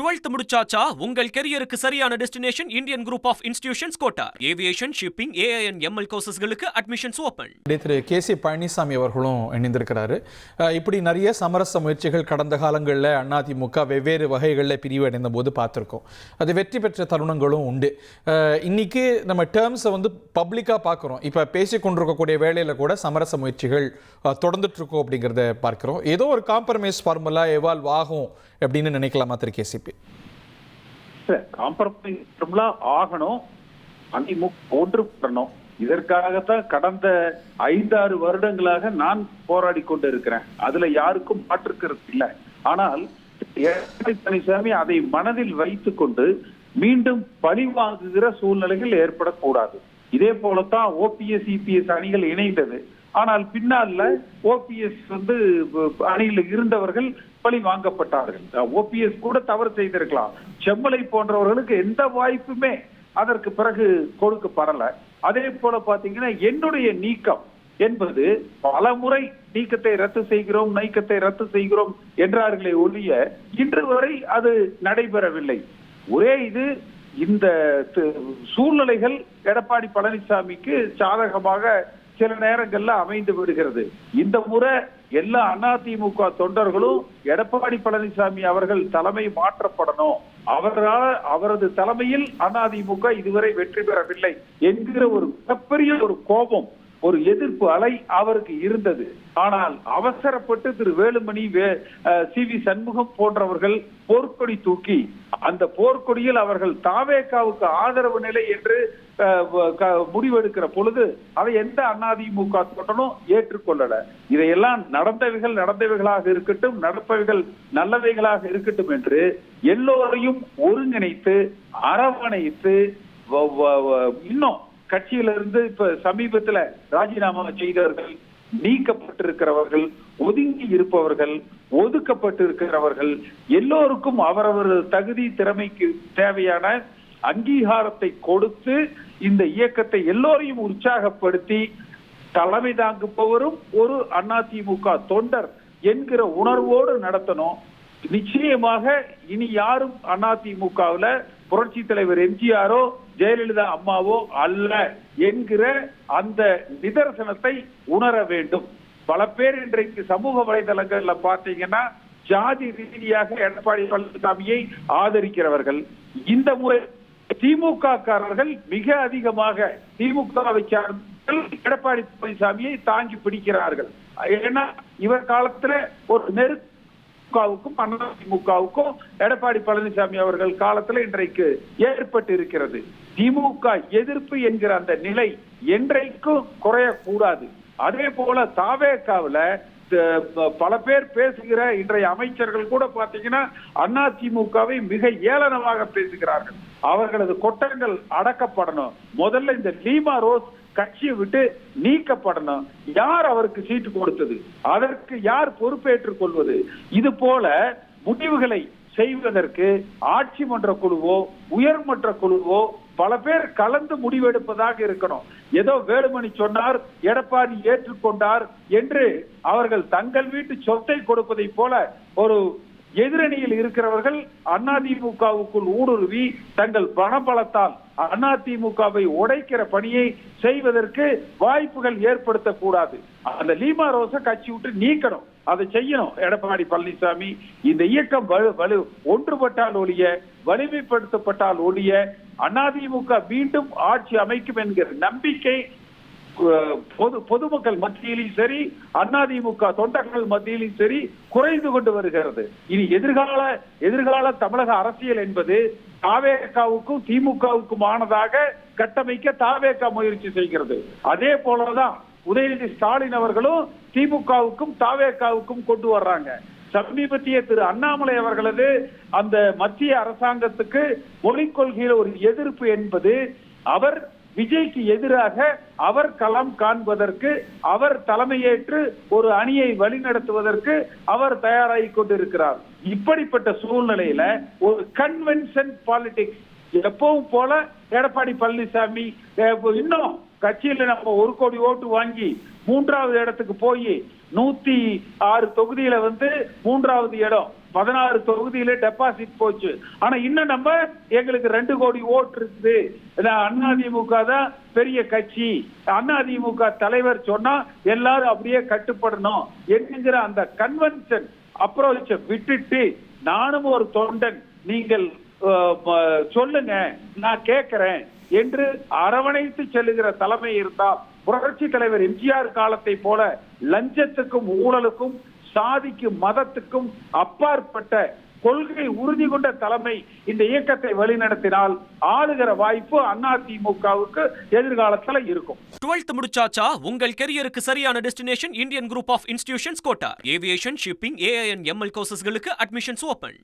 12th முடிச்சாச்சா? உங்கள் கெரியருக்கு சரியான destination Indian group of institutions Kota. Aviation, shipping, AI and ML கோர்சஸ்களுக்கு அட்மிஷன்ஸ் ஓபன். திரு கே.சி. பழனிசாமி அவர்களும் இணைந்திருக்கிறாரு. இப்படி நிறைய சமரச முயற்சிகள் கடந்த காலங்களில் அதிமுக வெவ்வேறு வகைகளில் பிரிவு அடைந்த போது பார்த்துருக்கோம். அது வெற்றி பெற்ற தருணங்களும் உண்டு. இன்னைக்கு நம்ம டேர்ம்ஸை பப்ளிக்காக பார்க்குறோம். இப்போ பேசி கொண்டிருக்கக்கூடிய வேளையில் கூட சமரச முயற்சிகள் தொடர்ந்துட்டு இருக்கோம் அப்படிங்கிறத பார்க்குறோம். ஏதோ ஒரு காம்ப்ரமைஸ் ஃபார்முலா எவால்வ் ஆகும் அப்படின்னு நினைக்கலாமா திரு கேசிபி? காம்ப்ரமைஸ் ஆகணும், ஒன்றுபடணும். இதற்காகத்தான் கடந்த 5-6 வருடங்களாக நான் போராடி கொண்டு இருக்கிறேன். அதுல யாருக்கும் மாற்றுக்கிறது இல்லை. ஆனால் எடப்பாடி பழனிசாமி அதை மனதில் வைத்துக் கொண்டு மீண்டும் பழி வாங்குகிற சூழ்நிலைகள் ஏற்படக்கூடாது. இதே போலத்தான் ஓபிஎஸ் இபிஎஸ் அணிகள் இணைந்தது. ஆனால் பின்னால ஓபிஎஸ் அணியில் இருந்தவர்கள் பழி வாங்கப்பட்டார்கள். ஓபிஎஸ் கூட தவறு செய்திருக்கலாம். செம்மலை போன்றவர்களுக்கு எந்த வாய்ப்புமே அதற்கு பிறகு கொடுக்கப்படல. அதே போல பாத்தீங்கன்னா என்னுடைய நீக்கம் என்பது பல முறை நீக்கத்தை ரத்து செய்கிறோம் என்றார்களே ஒழிய இன்று வரை அது நடைபெறவில்லை. ஒரே இது இந்த சூழ்நிலைகள் எடப்பாடி பழனிசாமிக்கு சாதகமாக சில நேரங்கள்ல அமைந்து விடுகிறது. இந்த முறை எல்லா அதிமுக தொண்டர்களும் எடப்பாடி பழனிசாமி அவர்கள் தலைமை மாற்றப்படணும், அவரது தலைமையில் அதிமுக இதுவரை வெற்றி பெறவில்லை என்கிற ஒரு மிகப்பெரிய ஒரு கோபம், ஒரு எதிர்ப்பு அலை அவருக்கு இருந்தது. ஆனால் அவசரப்பட்டு திரு வேலுமணி, சி.வி. சண்முகம் போன்றவர்கள் போர்க்கொடி தூக்கி அந்த போர்க்கொடியில் அவர்கள் தாவேகாவுக்கு ஆதரவு நிலை என்று முடிவெடுக்கிற பொழுது அதை எந்த அதிமுக தொண்டனும் ஏற்றுக்கொள்ளல. இதையெல்லாம் நடந்தவைகளாக இருக்கட்டும், நடப்பவைகள் நல்லவைகளாக இருக்கட்டும் என்று எல்லோரையும் ஒருங்கிணைத்து அரவணைத்து இன்னும் கட்சியிலிருந்து இப்ப சமீபத்துல ராஜினாமா செய்தவர்கள், நீக்கப்பட்டிருக்கிறவர்கள், ஒதுங்கி இருப்பவர்கள், ஒதுக்கப்பட்டிருக்கிறவர்கள் எல்லோருக்கும் அவரவர் தகுதி திறமைக்கு தேவையான அங்கீகாரத்தை கொடுத்து இந்த இயக்கத்தை எல்லோரையும் உற்சாகப்படுத்தி தலைமை தாங்குபவரும் ஒரு அதிமுக தொண்டர் என்கிற உணர்வோடு நடத்தணும். நிச்சயமாக இனி யாரும் அதிமுகவுல புரட்சி தலைவர் எம்ஜிஆரோ ஜெயலலிதா அம்மாவோ அல்ல என்கிற அந்த நிதர்சனத்தை உணர வேண்டும். பல பேர் இன்றைக்கு சமூக வலைதளங்கள்ல பார்த்தீங்கன்னா ஜாதி ரீதியாக எடப்பாடி பழனிசாமியை ஆதரிக்கிறவர்கள். இந்த முறை திமுக காரர்கள் மிக அதிகமாக திமுகவை சார்ந்த எடப்பாடி பழனிசாமியை தாங்கி பிடிக்கிறார்கள். ஏன்னா இவர் காலத்துல ஒரு நெருக்கமுக்கும் அதிமுகவுக்கும் எடப்பாடி பழனிசாமி அவர்கள் காலத்துல இன்றைக்கு ஏற்பட்டு இருக்கிறது. திமுக எதிர்ப்பு என்கிற அந்த நிலை என்றைக்கும் குறையக்கூடாது. அதே போல தாவேகாவுல பல பேர் பேசுகிற இன்றைய அமைச்சர்கள் கூட பாத்தீங்கன்னா அதிமுகவை மிக ஏளனமாக பேசுகிறார்கள். அவர்களது கொட்டங்கள் அடக்கப்படணும். முதல்ல இந்த லீமா ரோஸ் கட்சியை விட்டு நீக்கப்படணும். யார் அவருக்கு சீட்டு கொடுத்தது? அதற்கு யார் பொறுப்பேற்றுக் கொள்வது? இது போல முடிவுகளை செய்வதற்கு ஆட்சி மன்ற குழுவோ உயர்மன்ற குழுவோ பல பேர் கலந்து முடிவெடுப்பதாக இருக்கணும். ஏதோ வேலுமணி சொன்னார், எடப்பாடி ஏற்றுக்கொண்டார் என்று அவர்கள் தங்கள் வீட்டு சொத்தை கொடுப்பதை போல ஒரு எதிரணியில் இருக்கிறவர்கள் அதிமுகவுக்குள் ஊடுருவி தங்கள் பணபலத்தால் அதிமுகவை உடைக்கிற பணியை செய்வதற்கு வாய்ப்புகள் ஏற்படுத்தக்கூடாது. அந்த லீமா ரோஸை கட்சி விட்டு நீக்கணும். அதை செய்யணும் எடப்பாடி பழனிசாமி. இந்த இயக்கம் ஒன்றுபட்டால் ஒழிய, வலிமைப்படுத்தப்பட்டால் ஒழிய அதிமுக மீண்டும் ஆட்சி அமைக்கும் என்கிற நம்பிக்கை பொதுமக்கள் மத்தியிலும் சரி, அதிமுக தொண்டர்கள் மத்தியிலும் சரி குறைந்து கொண்டு வருகிறது. இனி எதிர்கால தமிழக அரசியல் என்பது தாவேகாவுக்கும் திமுகவுக்கும் ஆனதாக கட்டமைக்க தாவேகா முயற்சி செய்கிறது. அதே போலதான் உதயநிதி ஸ்டாலின் அவர்களும் திமுகவுக்கும் தாவேகாவுக்கும் கொண்டு வர்றாங்க. சமீபத்திய திரு அண்ணாமலை அவர்களது அந்த மத்திய அரசாங்கத்துக்கு மொழிக் கொள்கையில் ஒரு எதிர்ப்பு என்பது அவர் விஜய்க்கு எதிராக அவர் களம் காண்பதற்கு, அவர் தலைமையேற்று ஒரு அணியை வழிநடத்துவதற்கு அவர் தயாராகி கொண்டிருக்கிறார். இப்படிப்பட்ட சூழ்நிலையில ஒரு கன்வென்ஷன் பாலிடிக்ஸ் எப்பவும் போல எடப்பாடி பழனிசாமி இன்னும் கட்சியில நம்ம 1 கோடி ஓட்டு வாங்கி 3வது இடத்துக்கு போய் 106 தொகுதியில 3வது இடம் 16 தொகுதியில டெபாசிட் போச்சு. ஆனா இன்னும் நம்ம எங்களுக்கு 2 கோடி ஓட்டு இருக்குது, அதிமுக தான் பெரிய கட்சி, அதிமுக தலைவர் சொன்னா எல்லாரும் அப்படியே கட்டுப்படணும் என்கிற அந்த கன்வென்ஷன் அப்ரோச்ச விட்டுட்டு, நானும் ஒரு தொண்டன், நீங்கள் சொல்லுங்க நான் கேட்கிறேன் என்று அரவணைத்து செல்லுகிற தலைமை இருந்தால், புரட்சி தலைவர் எம்ஜிஆர் காலத்தை போல லஞ்சத்துக்கும் ஊழலுக்கும் சாதிக்கும் மதத்துக்கும் அப்பாற்பட்ட கொள்கை உறுதி கொண்ட தலைமை இந்த இயக்கத்தை வழிநடத்தினால் ஆளுகிற வாய்ப்பு அதிமுகவுக்கு எதிர்காலத்துல இருக்கும். 12th முடிச்சாச்சா? உங்கள் கெரியருக்கு சரியான destination Indian group of institutions Kota. Aviation, shipping, AI and ML கோர்சஸ்களுக்கு அட்மிஷன்ஸ் ஓபன்.